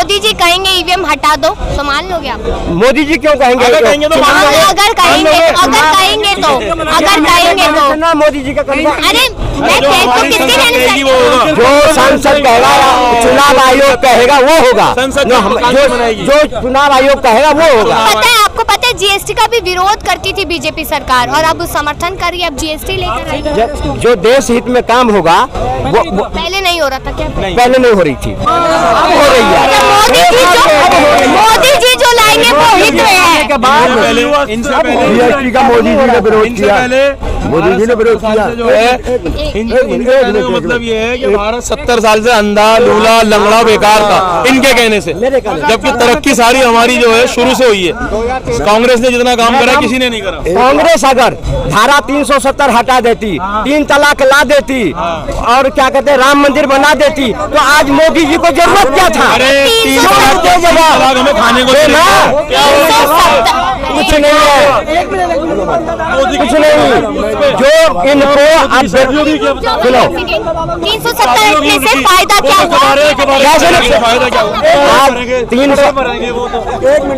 मोदी जी कहेंगे ईवीएम हटा दो तो मान लोगे आप? मोदी जी क्यों कहेंगे? अगर कहेंगे तो ना मोदी जी का अरे मैं तो किसके कहने से? जो सांसद कहेगा, चुनाव आयोग कहेगा वो होगा। जो चुनाव आयोग कहेगा वो होगा। पता है आपको, पता है जीएसटी का भी विरोध करती थी बीजेपी सरकार और अब समर्थन कर रही है, अब जीएसटी लेकर आई है। जो देश हित में काम होगा वो पहले नहीं हो रहा था क्या? पहले नहीं हो रही थी, अब हो रही है। मोदी जी जो लाएंगे वो हित में है। जीएसटी का मोदी जी ने विरोध किया, मोदी जी ने विरोध किया। जो है कहने का मतलब ये है कि भारत 70 साल से अंधा लूला लंगड़ा बेकार था इनके कहने से, जबकि तरक्की सारी हमारी जो है शुरू से हुई है। कांग्रेस ने जितना काम करा किसी ने नहीं करा। कांग्रेस अगर धारा 370 हटा देती, 3 तलाक ला देती और क्या कहते हैं राम मंदिर बना देती तो आज मोदी जी को जरूरत क्या था? अरे 3 तलाक हमें खाने को देना कुछ नहीं है, कुछ नहीं। जो इनको अब सुनो 370 हटने से फायदा क्या आज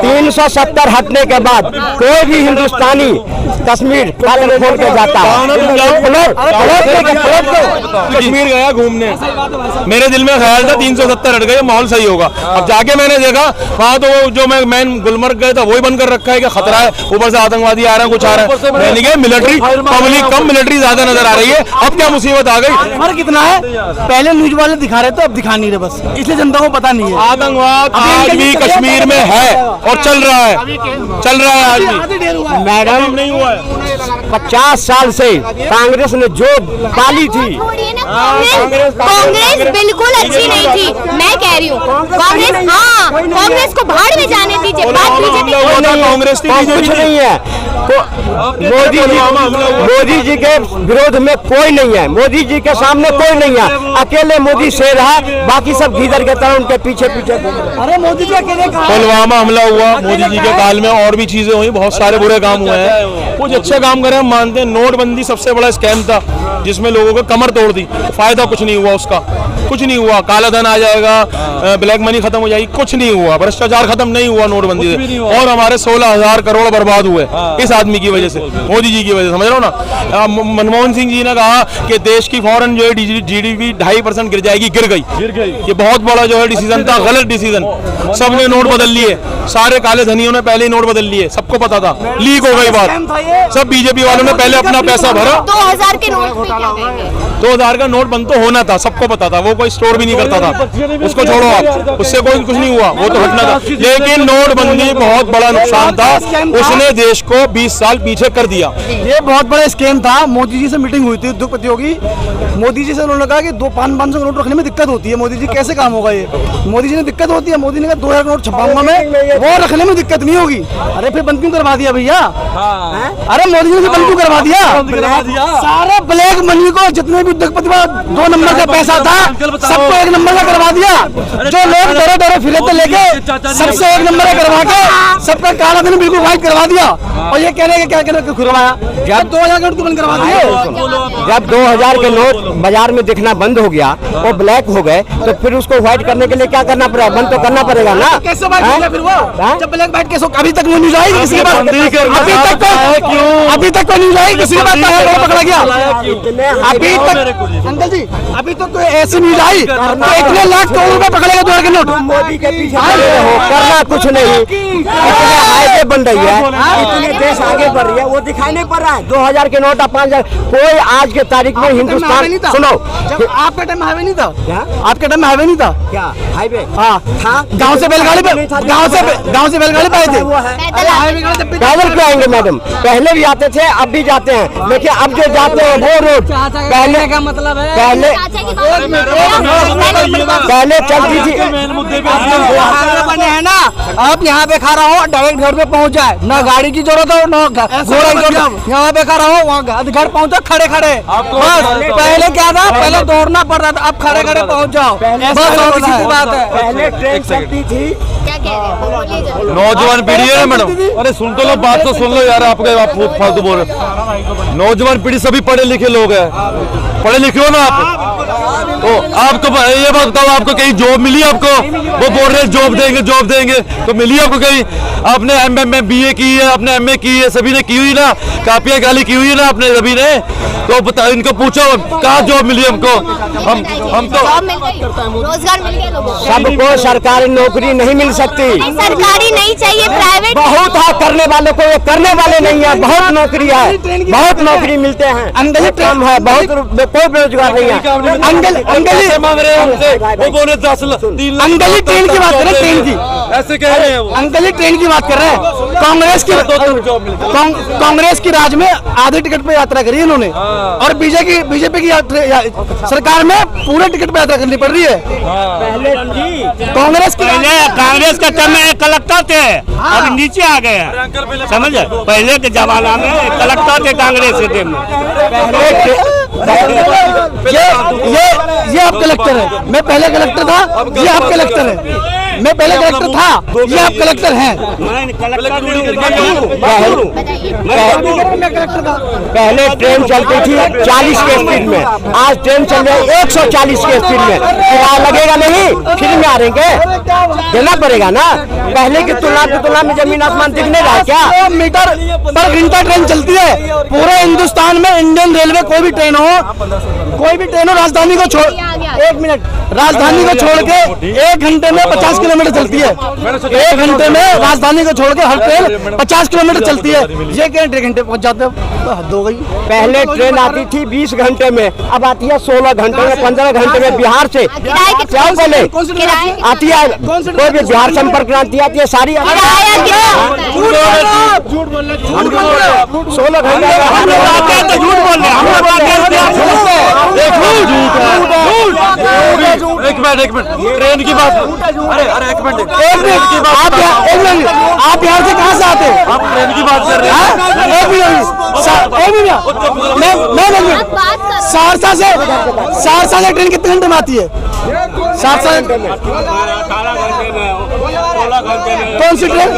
370 हटने के बाद कोई भी हिंदुस्तानी कश्मीर खोल के जाता है। कश्मीर गया घूमने, मेरे दिल में ख्याल था 370 हट गए माहौल सही होगा। अब जाके मैंने देखा वहाँ तो जो मैं गुलमर्ग गया था वही बंद कर रखा है कि खतरा है, ऊपर से आतंकवादी आ रहे हैं, कुछ आ रहा है। मैंने कहा मिलिट्री पब्लिक कम, मिलिट्री ज्यादा नजर आ रही है। अब क्या मुसीबत आ गई? फर्क कितना है, पहले न्यूज वाले दिखा रहे थे अब दिखा नहीं रहे, बस इसलिए जनता को पता नहीं है। आतंकवाद आज भी कश्मीर में है और चल रहा है आज भी। मैडम नहीं हुआ है। 50 साल से कांग्रेस ने जो पाली थी, कांग्रेस बिल्कुल अच्छी नहीं थी। मैं कह रही हूँ कांग्रेस, हाँ कांग्रेस को भाड़ में जाने दीजिए। बात बीजेपी कांग्रेस कुछ नहीं है। मोदी जी के विरोध में कोई नहीं है, मोदी जी के सामने कोई नहीं है। अकेले मोदी शेर है, बाकी सब गीदड़ के तरह उनके पीछे पीछे। अरे मोदी जी अकेले पुलवामा हमला हुआ मोदी जी के काल में, और भी चीजें हुई, बहुत सारे बुरे काम हुए हैं। कुछ अच्छे काम करे हम मानते हैं। नोटबंदी सबसे बड़ा स्कैम था जिसमें लोगों को कमर तोड़ दी, फायदा कुछ नहीं हुआ उसका, कुछ नहीं हुआ। काला धन आ जाएगा, ब्लैक मनी खत्म हो जाएगी, कुछ नहीं हुआ। भ्रष्टाचार खत्म नहीं हुआ नोटबंदी से, और हमारे 16,000 करोड़ बर्बाद हुए इस आदमी की वजह से, मोदी जी की वजह से, समझ रहे हो ना। मनमोहन सिंह जी ने कहा कि देश की फौरन जो है जीडीपी 2.5% गिर जाएगी, गिर गई। ये बहुत बड़ा जो है डिसीजन था, गलत डिसीजन। सबने नोट बदल लिए, सारे काले धनियों ने पहले ही नोट बदल लिए, सबको पता था, लीक हो गई बात। सब बीजेपी वालों ने पहले अपना पैसा भरा। 2000 के नोट पे क्या कहेंगे? 2000 का नोट बंद तो होना था, सबको पता था। वो कोई स्टोर भी नहीं करता था, उसको छोड़ो आप, उससे कोई कुछ नहीं हुआ, वो तो हटना था। लेकिन नोटबंदी बहुत बड़ा नुकसान था, उसने देश को 20 साल पीछे कर दिया। ये बहुत बड़ा स्कैम था। मोदी जी से मीटिंग हुई थी उद्योगपतियों की, मोदी जी से उन्होंने कहा कि 500 नोट रखने में दिक्कत होती है। मोदी जी कैसे काम होगा ये? मोदी जी ने दिक्कत होती है, मोदी ने कहा 2000 नोट छपाऊंगा मैं, वो रखने में दिक्कत नहीं होगी। अरे फिर बंद क्यों करवा दिया भैया? अरे मोदी जी ने बंद क्यों करवा दिया? सारे ब्लैक मनी को, जितने भी उद्योगपति 2 नंबर का पैसा था, सबको 1 नंबर का करवा दिया। जो लोग डरे डरे फिरे थे लेके, सबसे 1 नंबर का करवा के सबका काला धन बिल्कुल व्हाइट करवा दिया। और ये कहने के क्या कहने खुलवाया, जब 2000 के नोट बंद करवा दिए। जब 2000 के नोट बाजार में दिखना बंद हो गया, वो ब्लैक हो गए, तो फिर उसको व्हाइट करने के लिए क्या करना पड़ेगा? बंद तो करना पड़ेगा ना। कैसे व्हाइट हो गया फिर वो? जब ब्लैक व्हाइट कैसे? अभी तक वो न्यूज आई किसी के पास? अभी तक कोई न्यूज आई किसी के पास? पकड़ा गया अभी तक? अंकल जी अभी तक कोई ऐसी न्यूज आई तो इतने लाख करोड़ रुपए पकड़ेगा 2000 के नोट? मोदी के पीछे करना कुछ नहीं, इतने हाईवे बन रही है, इतने देश आगे बढ़ रही है, वो दिखाई नहीं पड़ रहा है। 2000 के नोट, 5000, कोई आज के तारीख में हिंदुस्तान, सुनो जब आपके टाइम में हाईवे नहीं था, आपके टाइम में हाईवे नहीं था क्या? हाईवे हाँ था, गाँव से बैलगाड़ी पे, गाँव से बैलगाड़ी पे आए थे। पैदल क्यों आएंगे मैडम? पहले भी आते थे, अब भी जाते हैं, लेकिन अब जो जाते हैं वो रोड पहले का मतलब है, पहले चलती थी। बने है ना, आप यहाँ पे खड़ा हो डायरेक्ट घर पे पहुँच जाए, ना गाड़ी की जरूरत हो ना घोड़ा की जरूरत। यहाँ पे खड़ा हो वहाँ घर पहुँचो खड़े खड़े। पहले क्या था, पहले दौड़ना पड़ता था, अब खड़े खड़े पहुँच जाओ, बस और किसी की बात है। पहले ट्रेन चलती थी। नौजवान पीढ़ी है मैडम, अरे सुन तो लो, बात तो सुन लो यार, आप फालतू बोल रहे। नौजवान पीढ़ी सभी पढ़े लिखे लोग हैं, पढ़े लिखे हो ना आप, तो आपको ये बात बताओ, आपको कहीं जॉब मिली आपको? वो बोल रहे जॉब देंगे, तो मिली आपको कहीं? आपने एमए बीए की है, आपने एमए की है, सभी ने की हुई ना, कापियां गाली की हुई है ना आपने सभी ने, तो बता इनको पूछो कहाँ जॉब मिली हमको? हम तो जॉब मिल गई, रोजगार मिल गया लोगों को। सबको सरकारी नौकरी नहीं मिल सकती, सरकारी नहीं चाहिए, प्राइवेट। बहुत है करने वालों को, ये करने वाले नहीं है, बहुत नौकरी है, बहुत नौकरी मिलते हैं, अंगली काम है, बहुत कोई बेरोजगार नहीं है। अंगली मांग रहे हैं हमसे, वो बोले 10 लाख। अंगली ट्रेन की बात कर रहे हैं, ट्रेन की ऐसे कह रहे हैं वो। अंकल ट्रेन की बात कर रहे हैं। कांग्रेस की राज में आधे टिकट पे यात्रा करी है इन्होंने, और बीजेपी की सरकार में पूरे टिकट पे यात्रा करनी पड़ रही है। कांग्रेस का टर्म में कलेक्टर थे, अब नीचे आ गए हैं, समझ। पहले के जमाना में कलेक्टर थे कांग्रेस के टाइम में। ये आप कलेक्टर है, मैं पहले कलेक्टर था, ये आप कलेक्टर है। मैं पहले कलेक्टर था, ये आप कलेक्टर हैं। पहले ट्रेन चलती थी 40 के स्पीड में, आज ट्रेन चल रही है 140 के स्पीड में। किराया लगेगा नहीं, फ्री में आ रहेंगे, देना पड़ेगा ना। पहले की तुलना में जमीन आसमान दिख नहीं रहा क्या? 100 मीटर पर घंटा ट्रेन चलती है पूरे हिंदुस्तान में। इंडियन रेलवे कोई भी ट्रेन हो राजधानी को छोड़, 1 मिनट, राजधानी को छोड़ के 1 घंटे में 50 किलोमीटर चलती है। 1 घंटे में राजधानी को छोड़ के हर ट्रेन 50 किलोमीटर चलती है। ये क्या 1 घंटे पहुंच जाते हैं, तो हद हो गई। पहले ट्रेन आती थी 20 घंटे में, अब आती है 16 घंटे में, 15 घंटे में। बिहार से क्या बोले आती है, कोई भी बिहार संपर्क क्रांति आती है, सारी 16 घंटे। एक मिनट ट्रेन की बात, अरे एक मिनट आप बिहार से कहाँ से आते हैं? आप ट्रेन की बात कर रहे हैं? सहरसा से ट्रेन कितने घंटे में आती है? सहरसा कौन सी ट्रेन?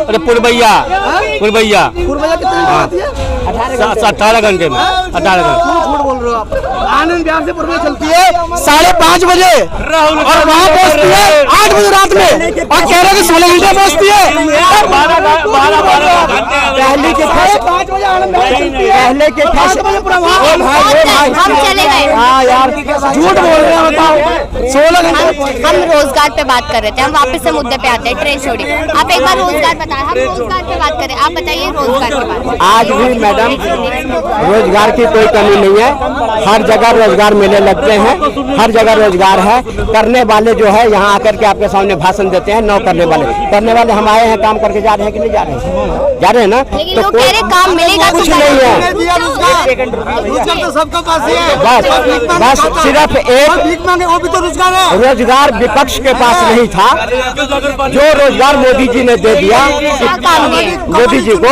अरे पुरबैया कितने घंटे में आती है? 18 घंटे में, 18 घंटे। झूठ बोल रहे हो आप। आनंद बिहार से पुरबैया चलती है 5:30 बजे और वहाँ पहुँचती है 8 बजे रात में, और कह रहे हैं कि 16 घंटे पहुँचती है। पहले के 5 बजे आनंद बिहार चलती है, पहले के 5 हम चले गए। हाँ यार, झूठ बोल रहे हैं, बताओ। 16 घंटे। हम रोजगार पे बात कर रहे थे, हम वापस से मुद्दे पे आते हैं, ट्रेन छोड़िए। आप एक बार रोजगार बताएं, हम रोजगार पे बात करें, आप बताइए रोजगार के बारे में। आज भी मैडम रोजगार की कोई कमी नहीं है, हर जगह रोजगार मेले लगते हैं, हर जगह रोजगार है। करने वाले जो है यहाँ आकर के आपके सामने भाषण देते हैं, करने वाले हम आए हैं, काम करके जा रहे हैं कि नहीं जा रहे हैं? जा रहे हैं ना। लेकिन तो लोग कह रहे काम मिलेगा कुछ नहीं है, सबको पास है, बस सिर्फ एक रोजगार विपक्ष के पास नहीं था, जो रोजगार मोदी जी ने दे दिया मोदी जी को,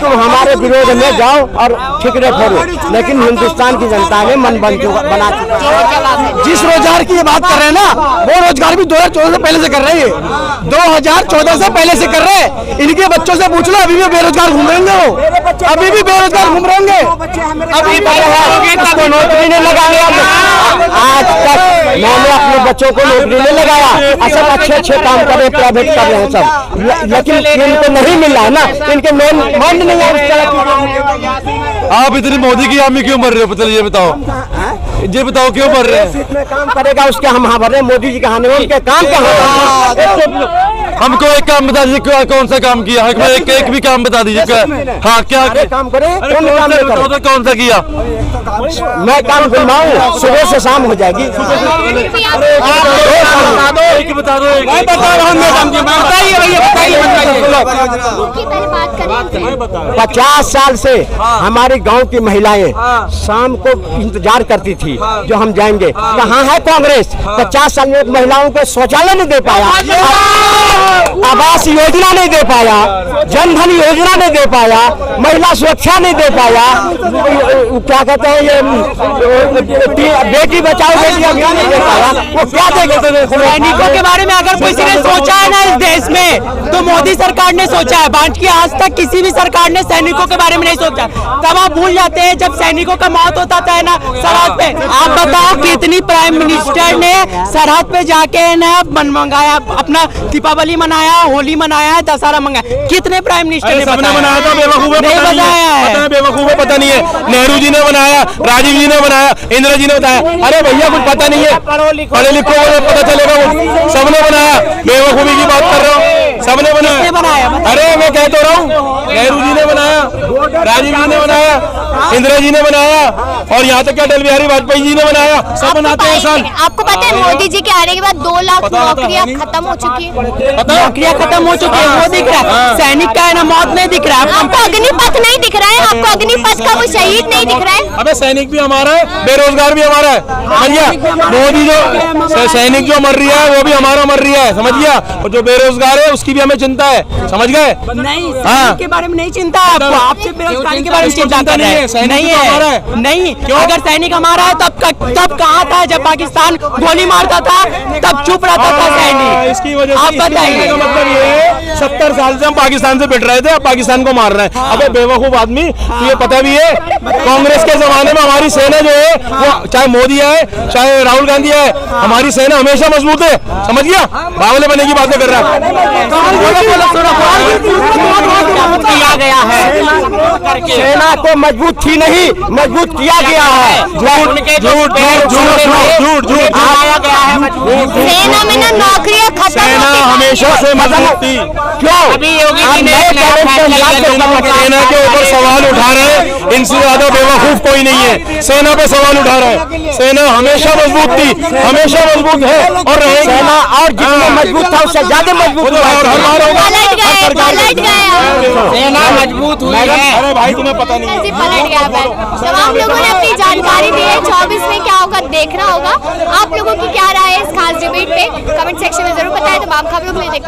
तुम हमारे विरोध में जाओ और ठिकरे फोड़ो। लेकिन हिंदुस्तान की जनता ने मन बना चुका। जिस रोजगार की ये बात कर रहे हैं ना, वो रोजगार भी 2014 से पहले से कर रहे हैं, 2014 से पहले से कर रहे हैं। इनके बच्चों से पूछ लो, अभी भी बेरोजगार घूम रहे होंगे, वो अभी भी बेरोजगार घूम रहे होंगे, अभी नौकरी नहीं लगाया। आज तक मैंने अपने बच्चों को नौकरी नहीं लगाया, सब अच्छे काम कर रहे, प्राइवेट कर रहे हैं सब, लेकिन इनको नहीं मिल रहा है ना, इनके माइंड नहीं है उस तरह की। आप इतनी मोदी की आर्मी क्यों मर रहे हो? ये बताओ क्यों मर रहे हैं? में काम करेगा उसके हम हाँ भर रहे हैं, मोदी जी कहानी में उनके काम क्या। हमको एक काम बता दीजिए, कौन सा काम किया है? एक भी काम बता दीजिए। हाँ, क्या काम करे? कौन सा किया? मैं काम घुमाऊँ, सुबह से शाम हो जाएगी। बता दो। 50 साल से हमारे गांव की महिलाएं शाम को इंतजार करती थी जो हम जाएंगे। कहाँ है कांग्रेस? 50 साल में महिलाओं को शौचालय नहीं दे पाया। आवास योजना नहीं दे पाया, जनधन योजना नहीं दे पाया, महिला सुरक्षा नहीं दे पाया, क्या कहते हैं ये बेटी बचाओ बेटी अभियान नहीं दे पाया, वो क्या देंगे? सैनिकों के बारे में अगर किसी ने सोचा है ना इस देश में, तो मोदी सरकार ने सोचा है। बाकी आज तक किसी भी सरकार ने सैनिकों के बारे में नहीं सोचा। तब आप भूल जाते हैं जब सैनिकों का मौत होता था ना सरहद पे। आप बताओ कितनी प्राइम मिनिस्टर ने सरहद पे जाके ना मंगाया, अपना दीपावली मनाया, होली मनाया, दशहरा मंगाया। कितने प्राइम मिनिस्टर ने सबने बनाया था, बेवकूफ है, नहीं बताया है। बेवकूफ है, पता नहीं है। नेहरू जी ने बनाया, राजीव जी ने बनाया, इंदिरा जी ने बताया। अरे भैया कुछ पता नहीं है, पढ़े लिखो पता चलेगा। सबने बनाया, बेवकूफी की बात कर रहा हूँ, सबने बनाया। अरे मैं कह तो रहा हूँ, नेहरू जी ने बनाया, राजीव जी ने बनाया, इंदिरा जी ने बनाया, और यहाँ तक क्या अटल बिहारी वाजपेयी जी ने बनाया। सब बनाते हैं साल। आपको पता है मोदी जी के आने के बाद 2 लाख नौकरियां खत्म हो चुकी है। नौकरियां खत्म हो चुकी है, वो दिख रहा है। सैनिक का है ना मौत नहीं दिख रहा है आपको, अग्निपथ नहीं दिख रहा है आपको, अग्निपथ का वो शहीद नहीं दिख रहा है। अबे सैनिक भी हमारा है, बेरोजगार भी हमारा है, समझिए। मोदी जो सैनिक जो मर रही है वो भी हमारा मर रही है, समझिए। और जो बेरोजगार है उसकी भी हमें चिंता है, समझ गए? नहीं, सैनिक के बारे में नहीं चिंता है आपको, आपसे बेरोजगारी के बारे में चिंता कर रहे हैं। नहीं है, नहीं। अगर सैनिक हमारा है तब कहाँ था जब पाकिस्तान गोली मारता था, तब चुप रहता था सैनिक। इसकी वजह से आप बताइए, मतलब ये है 70 साल से हम पाकिस्तान से पिट रहे थे, अब पाकिस्तान को मार रहे हैं। अबे बेवकूफ आदमी, तुझे पता भी है कांग्रेस के जमाने में हमारी सेना जो है वो चाहे मोदी है चाहे राहुल गांधी है, हमारी सेना हमेशा मजबूत है, समझ गया? बावले बनने की बातें कर रहा है। किया गया है, सेना को मजबूत थी नहीं, मजबूत किया गया है। सेना में ना नौकरियां खत्म सेना होती हैं। हमेशा से मजबूत थी। क्यों? अभी योगी आप जी ने नए टैलेंट को निकाल के सेना के ऊपर सवाल उठा रहे हैं, इनसे ज्यादा बेवकूफ कोई नहीं है। सेना पे सवाल उठा रहे हैं। सेना हमेशा मजबूत थी, हमेशा मजबूत है और रहेगी। सेना और जितना मजबूत था उससे ज्यादा मजबूत हुआ और हर बार होगा। पलट गए। सेना मजबूत हुई है। अरे भाई तुम्हें पता नहीं है। जी पलट गया बैल। तमाम लोगों ने अपनी जानकारी दी है। 24 में क्या होगा देखना होगा। आप लोगों की क्या राय है इस खास डिबेट पे? कमेंट सेक्शन में जरूर बताएं। तमाम खबरों के लिए देखते हैं।